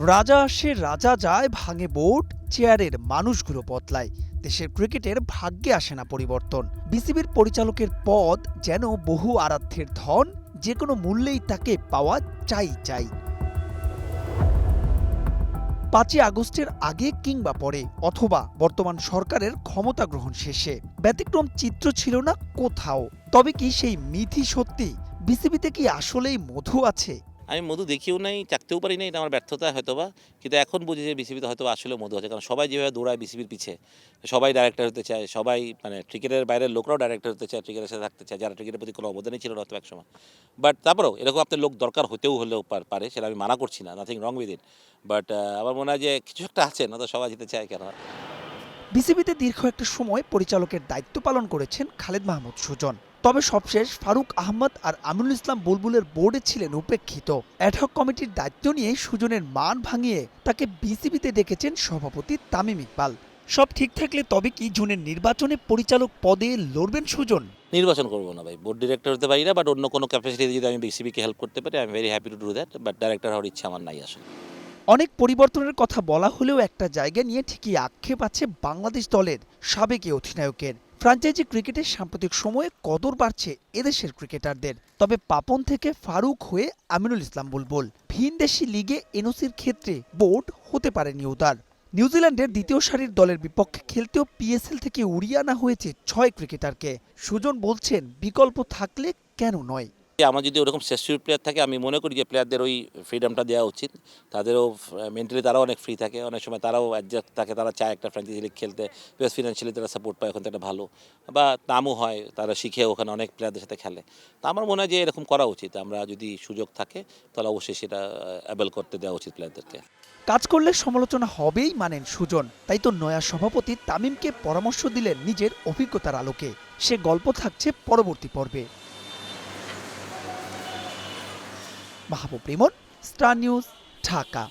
রাজা আসে রাজা যায়, ভাঙে বোর্ড, চেয়ারের মানুষগুলো বদলায়। দেশের ক্রিকেটের ভাগ্যে আসে না পরিবর্তন। বিসিবির পরিচালকের পদ যেন বহু আরাধ্যের ধন, যে কোনো মূল্যেই তাকে পাওয়া চাই চাই। 5ই আগস্টের আগে কিংবা পরে, অথবা বর্তমান সরকারের ক্ষমতা গ্রহণ শেষে, ব্যতিক্রম চিত্র ছিল না কোথাও। তবে কি সেই মিথি সত্যি? বিসিবিতে কি আসলেই মধু আছে? আমি মধু দেখিও নাই, চাকতেও পারি নাই, এটা আমার ব্যর্থতা হয়তোবা। কিন্তু এখন বুঝি যে বিসিবিতে হয়তোবা আসলে মধু আছে। কারণ সবাই যেভাবে দৌড়ায় বিসিবির পিছে, সবাই ডাইরেক্টর হতে চায়, সবাই মানে ক্রিকেটের বাইরের লোকরাও ডাইরেক্টর হতে চায়, ক্রিকেটের সাথে থাকতে চায়, যারা ক্রিকেটের প্রতি কোনো অবদানই ছিল না হয়তো একসময়। বাট তারপরেও এরকম আপনার লোক দরকার হলেও পারে, সেটা আমি মানা করছি না, nothing wrong with it. But আমার মনে হয় যে কিছু একটা আছে, না তো সবাই যেতে চায় কেন? বিসিবিতে দীর্ঘ একটা সময় পরিচালকের দায়িত্ব পালন করেছেন খালেদ মাহমুদ সুজন। তবে সবশেষ ফারুক আহমদ আর আমিনুল ইসলাম বুলবুলের বোর্ডে ছিলেন উপেক্ষিত। অ্যাডহক কমিটির দায়িত্ব নিয়ে সুজনের মান ভাঙিয়ে তাকে বিসিবিতে ডেকেছেন সভাপতি তামিম ইকবাল। সব ঠিক থাকলে তবে কি জুনের নির্বাচনে পরিচালক পদে লড়বেন সুজন? নির্বাচন করবো না ভাই, বোর্ড ডিরেক্টর হতে পারি না, বাট অন্য কোনো ক্যাপাসিটিতে যদি আমি বিসিবিকে হেল্প করতে পারি, I am very happy to do that. But director হওয়ার ইচ্ছা আমার নাই আসলে। অনেক পরিবর্তনের কথা বলা হলেও একটা জায়গা নিয়ে ঠিকই আক্ষেপ আছে বাংলাদেশ দলের সাবেক এই অধিনায়কের। ফ্র্যাঞ্চাইজি ক্রিকেটের সাম্প্রতিক সময়ে কদর বাড়ছে এদেশের ক্রিকেটারদের। তবে পাপন থেকে ফারুক হয়ে আমিনুল ইসলাম বুলবুল, ভিনদেশি লিগে এনওসির ক্ষেত্রে বোর্ড হতে পারেনি উদার। নিউজিল্যান্ডের দ্বিতীয় সারির দলের বিপক্ষে খেলতেও পিএসএল থেকে উড়িয়ে আনা হয়েছে 6 ক্রিকেটারকে। সুজন বলছেন, বিকল্প থাকলে কেন নয়। আমার যদি ওরকম শ্রেষ্ঠ প্লেয়ার থাকে, আমি মনে করি যে প্লেয়ারদের ওই ফ্রিডমটা দেওয়া উচিত। তাদেরও মেন্টালি তারাও অনেক ফ্রি থাকে, অনেক সময় তারাও অ্যাডজাস্ট থাকে, তারা চায় একটা ফ্র্যাঞ্চাইজি লিগ খেলতে, প্লাস ফিনান্সিয়ালি তারা সাপোর্ট পায় ওখান থেকে ভালো, বা নামও হয়, তারা শিখে ওখানে অনেক প্লেয়ারদের সাথে খেলে। তো আমার মনে হয় যে এরকম করা উচিত। আমরা যদি সুযোগ থাকে তাহলে অবশ্যই সেটা অ্যাবেল করতে দেওয়া উচিত প্লেয়ারদেরকে। কাজ করলে সমালোচনা হবেই মানেন সুজন। তাই তো নয়া সভাপতি তামিমকে পরামর্শ দিলেন নিজের অভিজ্ঞতার আলোকে। সে গল্প থাকছে পরবর্তী পর্বে। মাহবুব রিমন, স্টার নিউজ, ঢাকা।